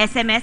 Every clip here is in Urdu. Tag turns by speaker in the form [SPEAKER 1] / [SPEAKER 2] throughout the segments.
[SPEAKER 1] SMS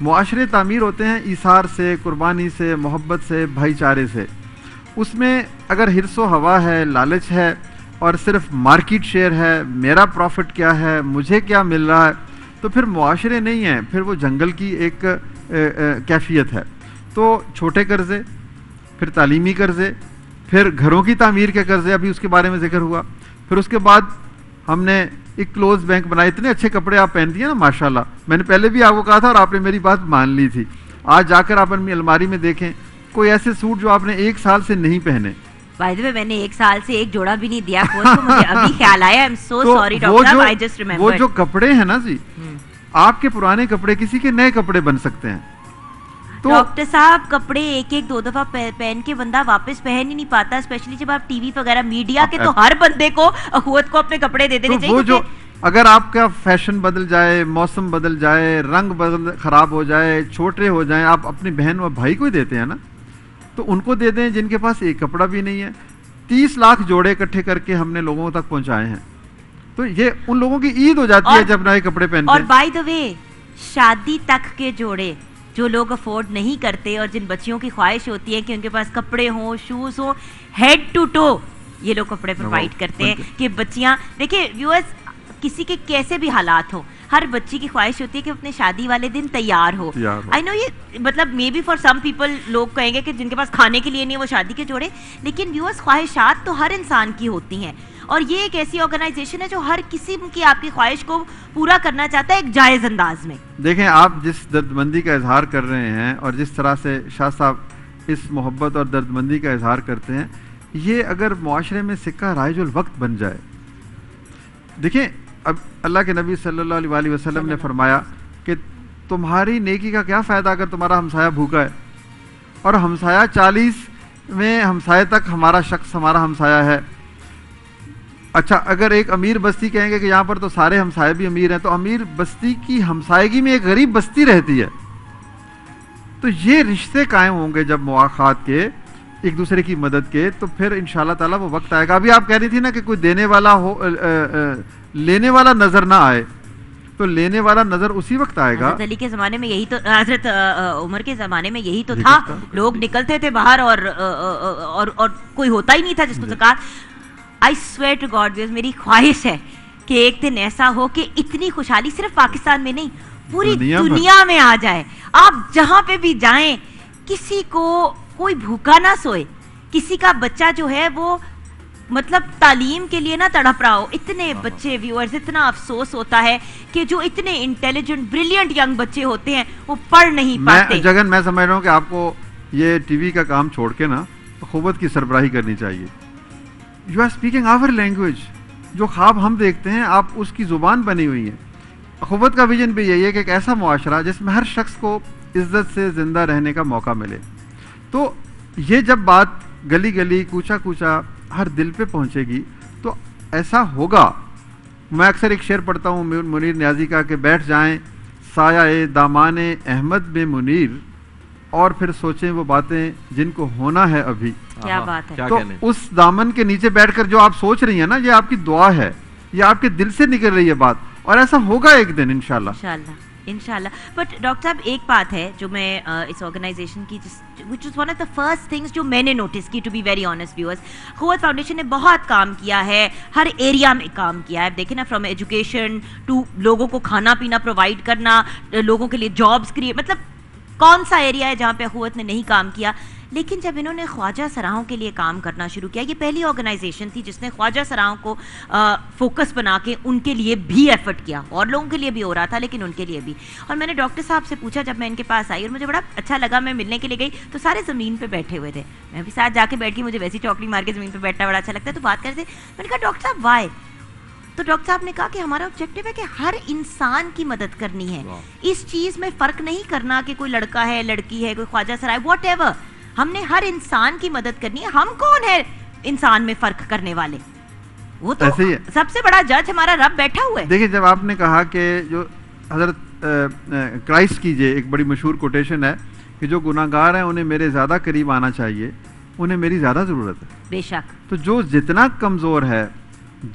[SPEAKER 2] معاشرے تعمیر ہوتے ہیں ایثار سے، قربانی سے، محبت سے، بھائی چارے سے. اس میں اگر حرص و ہوا ہے، لالچ ہے اور صرف مارکیٹ شیئر ہے، میرا پروفٹ کیا ہے، مجھے کیا مل رہا ہے، تو پھر معاشرے نہیں ہیں، پھر وہ جنگل کی ایک کیفیت ہے. تو چھوٹے قرضے، پھر تعلیمی قرضے، پھر گھروں کی تعمیر کے قرضے، ابھی اس کے بارے میں ذکر ہوا. پھر اس کے بعد ہم نے ایک کلوز بینک بنایا. اتنے اچھے کپڑے آپ پہنتی ہیں نا ماشاءاللہ، میں نے پہلے بھی آپ کو کہا تھا اور آپ نے میری بات مان لی تھی. آج جا کر آپ اپنی الماری میں دیکھیں کوئی ایسے سوٹ جو آپ نے 1 سال سے نہیں پہنے.
[SPEAKER 1] بائی دی وے میں نے 1 سال سے ایک جوڑا بھی نہیں دیا خود کو، مجھے ابھی خیال آیا. I am so sorry doctor صاحب، آئی جسٹ ریممبر.
[SPEAKER 2] وہ جو کپڑے ہیں نا جی، آپ کے پرانے کپڑے کسی کے نئے کپڑے بن سکتے ہیں. تو
[SPEAKER 1] ڈاکٹر صاحب کپڑے ایک ایک 2 دفعہ پہن کے بندہ واپس پہن ہی نہیں پاتا، اسپیشلی جب آپ ٹی وی وغیرہ میڈیا کے، تو ہر بندے کو اخوت کو اپنے کپڑے دے دینے
[SPEAKER 2] وہ جو
[SPEAKER 1] چاہیے.
[SPEAKER 2] اگر آپ کا فیشن بدل جائے، موسم بدل جائے، رنگ خراب ہو جائے، چھوٹے ہو جائیں، آپ اپنی بہن و بھائی کو ہی دیتے ہیں نا، تو ان کو دے دیں جن کے پاس ایک کپڑا بھی نہیں ہے. 30 لاکھ جوڑے اکٹھے کر کے ہم نے لوگوں تک پہنچائے ہیں. تو یہ ان لوگوں کی عید ہو جاتی ہے جب نئے کپڑے پہنتے
[SPEAKER 1] اور
[SPEAKER 2] ہیں.
[SPEAKER 1] بائی دا وے شادی تک کے جوڑے جو لوگ افورڈ نہیں کرتے اور جن بچیوں کی خواہش ہوتی ہے کہ ان کے پاس کپڑے ہوں، شوز ہوں، ہیڈ ٹو ٹو یہ لوگ کپڑے پرووائڈ کرتے ہیں کہ بچیاں دیکھیں. ویورز کسی کے کیسے بھی حالات ہو، ہر بچی کی خواہش ہوتی ہے کہ اپنے شادی والے دن تیار ہو. آئی نو یہ مطلب maybe for some people لوگ کہیں گے کہ جن کے پاس کھانے کے لیے نہیں وہ شادی کے جوڑے، لیکن ویورز خواہشات تو ہر انسان کی ہوتی ہیں اور یہ ایک ایسی آرگنائزیشن ہے جو ہر کسی کی آپ کی خواہش کو پورا کرنا چاہتا ہے ایک جائز انداز میں.
[SPEAKER 2] دیکھیں آپ جس درد مندی کا اظہار کر رہے ہیں اور جس طرح سے شاہ صاحب اس محبت اور درد مندی کا اظہار کرتے ہیں، یہ اگر معاشرے میں سکہ رائج الوقت بن جائے. دیکھیں اب اللہ کے نبی صلی اللہ علیہ وسلم نے فرمایا کہ تمہاری نیکی کا کیا فائدہ اگر تمہارا ہمسایہ بھوکا ہے اور ہمسایہ 40 میں ہمسائے تک ہمارا شخص ہمارا ہمسایہ ہے. اچھا اگر ایک امیر بستی کہیں گے کہ یہاں پر تو سارے ہمسائے بھی امیر ہیں، تو امیر بستی کی ہمسائیگی میں ایک غریب بستی رہتی ہے. تو یہ رشتے قائم ہوں گے جب مواخات کے، ایک دوسرے کی مدد کے، تو پھر انشاءاللہ تعالیٰ وہ وقت آئے گا. ابھی آپ کہہ رہی تھی نا کہ کوئی دینے والا ہو، لینے والا نظر نہ آئے، تو لینے والا نظر اسی وقت آئے گا.
[SPEAKER 1] حضرت علی کے زمانے میں یہی تو، حضرت عمر کے زمانے میں یہی تو تھا. لوگ نکلتے تھے باہر اور کوئی ہوتا ہی نہیں تھا جس کو زکات. I swear to God میری خواہش ہے کہ ایک دن ایسا ہو کہ اتنی خوشحالی صرف پاکستان میں نہیں پوری دنیا میں آ جائے. آپ جہاں پہ بھی جائیں کسی کو کوئی بھوکا نہ سوئے، کسی کا بچہ جو ہے وہ مطلب تعلیم کے لیے نہ تڑپ رہا ہو. اتنے بچے ویورز، اتنا افسوس ہوتا ہے کہ جو اتنے انٹیلیجنٹ بریلینٹ ینگ بچے ہوتے ہیں وہ پڑھ نہیں پاتے.
[SPEAKER 2] جگن میں سمجھ رہا ہوں کہ آپ کو یہ ٹی وی کا کام چھوڑ کے نا اخوت کی سربراہی کرنی چاہیے. You are speaking our language. جو خواب ہم دیکھتے ہیں آپ اس کی زبان بنی ہوئی ہیں. اخوت کا ویژن بھی یہی ہے کہ ایک ایسا معاشرہ جس میں ہر شخص کو عزت سے زندہ رہنے کا موقع ملے. تو یہ جب بات گلی گلی کوچا کوچا ہر دل پہ پہنچے گی تو ایسا ہوگا. میں اکثر ایک شعر پڑھتا ہوں منیر نیازی کا کہ بیٹھ جائیں سایہ دامان احمد میں منیر اور پھر سوچیں وہ باتیں جن کو ہونا ہے ابھی.
[SPEAKER 1] کیا بات ہے.
[SPEAKER 2] تو اس دامن کے نیچے بیٹھ کر جو آپ سوچ رہی ہیں نا، یہ آپ کی دعا ہے، یہ آپ کے دل سے نکل رہی ہے بات، اور ایسا ہوگا ایک دن انشاءاللہ.
[SPEAKER 1] انشاءاللہ. بٹ ڈاکٹر صاحب ایک بات ہے جو میں اس آرگنائزیشن کی which is one of the first things جو میں نے نوٹس کی, to be very honest viewers, اخوت فاؤنڈیشن نے بہت کام کیا ہے, ہر ایریا میں کام کیا ہے. دیکھیں نا, فرام ایجوکیشن ٹو لوگوں کو کھانا پینا پرووائڈ کرنا, لوگوں کے لیے جابس کریٹ, مطلب کون سا ایریا ہے جہاں پہ اخوت نے نہیں کام کیا. لیکن جب انہوں نے خواجہ سراہوں کے لیے کام کرنا شروع کیا, یہ پہلی آرگنائزیشن تھی جس نے خواجہ سراہوں کو فوکس بنا کے ان کے لیے بھی ایفرٹ کیا, اور لوگوں کے لیے بھی ہو رہا تھا لیکن ان کے لیے بھی. اور میں نے ڈاکٹر صاحب سے پوچھا جب میں ان کے پاس آئی, اور مجھے بڑا اچھا لگا, میں ملنے کے لیے گئی تو سارے زمین پہ بیٹھے ہوئے تھے, میں بھی ساتھ جا کے بیٹھ گئی, مجھے ویسی چوکلی مار کے زمین پہ بیٹھنا بڑا اچھا لگتا ہے. تو بات کرتے, میں نے کہا ڈاکٹر صاحب وائی, تو ڈاکٹر صاحب نے کہا کہ ہمارا آبجیکٹو ہے کہ ہر انسان کی مدد کرنی ہے, اس چیز میں فرق نہیں کرنا کہ کوئی لڑکا ہے لڑکی ہے, کوئی خواجہ سرائے, واٹ ایور, ہم نے ہر انسان کی مدد کرنی ہے. ہم کون ہے انسان میں فرق کرنے والے, وہ تو سب سے بڑا جج ہمارا رب بیٹھا ہوا ہے.
[SPEAKER 2] دیکھیں, جب آپ نے کہا کہ جو حضرت کرائسٹ کی جو ایک بڑی مشہور کوٹیشن ہے کہ جو گناہگار ہیں انہیں میرے زیادہ قریب آنا چاہیے, انہیں میری زیادہ ضرورت ہے.
[SPEAKER 1] بے شک.
[SPEAKER 2] تو جو جتنا کمزور ہے,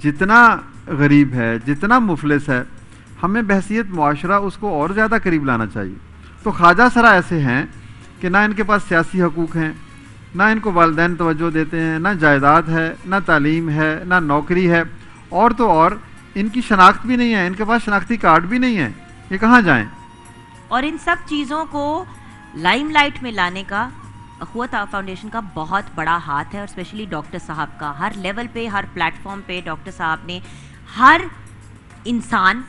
[SPEAKER 2] جتنا غریب ہے, جتنا مفلس ہے, ہمیں بحیثیت معاشرہ اس کو اور زیادہ قریب لانا چاہیے. تو خواجہ سرا ایسے ہیں کہ نہ ان کے پاس سیاسی حقوق ہیں، نہ ان کو والدین توجہ دیتے ہیں، نہ جائیداد ہے، نہ تعلیم ہے، نہ نوکری ہے، اور تو اور ان کی شناخت بھی نہیں ہے، ان کے پاس شناختی کارڈ بھی نہیں ہے، یہ کہاں جائیں؟
[SPEAKER 1] اور ان سب چیزوں کو لائم لائٹ میں لانے کا اخوت فاؤنڈیشن کا بہت بڑا ہاتھ ہے، اور اسپیشلی ڈاکٹر صاحب کا. ہر لیول پہ، ہر پلیٹ فارم پہ ڈاکٹر صاحب نے ہر انسان،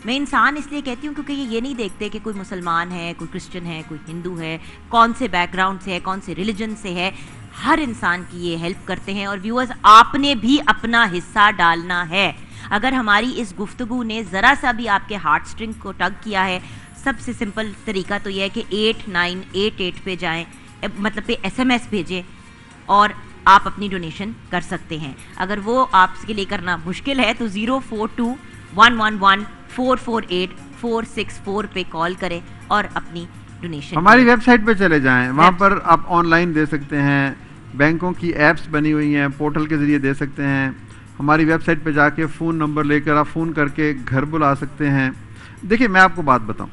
[SPEAKER 1] میں انسان اس لیے کہتی ہوں کیونکہ یہ نہیں دیکھتے کہ کوئی مسلمان ہے، کوئی کرسچن ہے، کوئی ہندو ہے، کون سے بیک گراؤنڈ سے ہے، کون سے ریلیجن سے ہے، ہر انسان کی یہ ہیلپ کرتے ہیں. اور ویورز، آپ نے بھی اپنا حصہ ڈالنا ہے. اگر ہماری اس گفتگو نے ذرا سا بھی آپ کے ہارٹ اسٹرنگ کو ٹگ کیا ہے، سب سے سمپل طریقہ تو یہ ہے کہ 8988 پہ جائیں، مطلب پہ SMS بھیجیں اور آپ اپنی ڈونیشن کر سکتے ہیں. اگر وہ آپ کے لیے کرنا مشکل ہے تو 042111448 پہ کال کریں اور اپنی ڈونیشن.
[SPEAKER 2] ہماری ویب سائٹ پہ چلے جائیں، وہاں پر آپ آن لائن دے سکتے ہیں، بینکوں کی ایپس بنی ہوئی ہیں، پورٹل کے ذریعے دے سکتے ہیں. ہماری ویب سائٹ پہ جا کے فون نمبر لے کر آپ فون کر کے گھر بلا سکتے ہیں. دیکھیے میں آپ کو بات بتاؤں،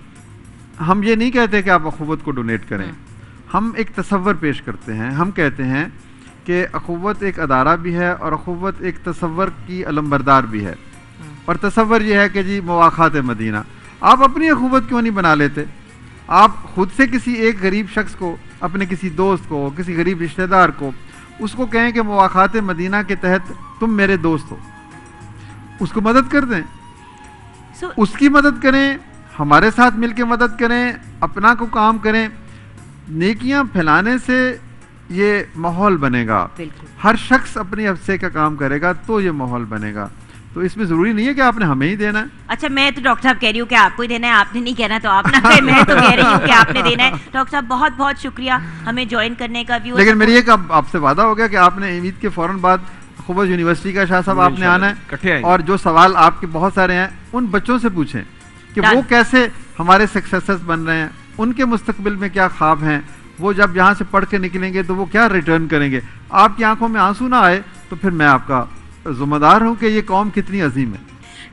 [SPEAKER 2] ہم یہ نہیں کہتے کہ آپ اخوت کو ڈونیٹ کریں، ہم ایک تصور پیش کرتے ہیں. ہم کہتے ہیں کہ اخوت ایک ادارہ بھی ہے اور اخوت ایک تصور کی علمبردار بھی ہے. اور تصور یہ ہے کہ جی مواخات مدینہ، آپ اپنی اخوت کیوں نہیں بنا لیتے؟ آپ خود سے کسی ایک غریب شخص کو، اپنے کسی دوست کو، کسی غریب رشتہ دار کو، اس کو کہیں کہ مواخات مدینہ کے تحت تم میرے دوست ہو، اس کو مدد کر دیں. اس کی مدد کریں، ہمارے ساتھ مل کے مدد کریں، اپنا کو کام کریں. نیکیاں پھیلانے سے یہ ماحول بنے گا. ہر شخص اپنی حصے کا کام کرے گا تو یہ ماحول بنے گا. تو اس میں ضروری نہیں ہے کہ آپ نے ہمیں ہی دینا ہے.
[SPEAKER 1] اچھا، میں تو ڈاکٹر صاحب کہہ رہی ہوں کہ آپ کو ہی دینا ہے، آپ نے نہیں کہنا تو آپ نہ کہیں، میں تو کہہ رہی ہوں کہ آپ نے دینا ہے. ڈاکٹر صاحب بہت بہت شکریہ ہمیں جوائن کرنے کا.
[SPEAKER 2] لیکن میری ایک آپ سے وعدہ ہو گیا کہ آپ نے عید کے فوراً بعد اخوت یونیورسٹی کا شاہ صاحب آپ نے آنا ہے، اور جو سوال آپ کے بہت سارے ہیں ان بچوں سے پوچھیں کہ وہ کیسے ہمارے سکسیسز بن رہے ہیں، ان کے مستقبل میں کیا خواب ہیں، وہ جب یہاں سے پڑھ کے نکلیں گے تو وہ کیا ریٹرن کریں گے. آپ کی آنکھوں میں آنسو نہ آئے تو پھر میں آپ کا ذمہ دار ہوں کہ یہ قوم کتنی عظیم ہے.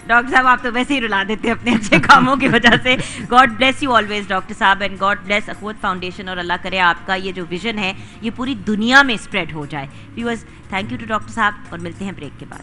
[SPEAKER 1] ڈاکٹر صاحب آپ تو ویسے ہی رلا دیتے اپنے اچھے کاموں کی وجہ سے. God bless you always doctor صاحب، اینڈ گاڈ بلیس اخوت فاؤنڈیشن، اور اللہ کرے آپ کا یہ جو ویژن ہے یہ پوری دنیا میں اسپریڈ ہو جائے. Viewers, thank you to doctor صاحب، اور ملتے ہیں بریک کے بعد.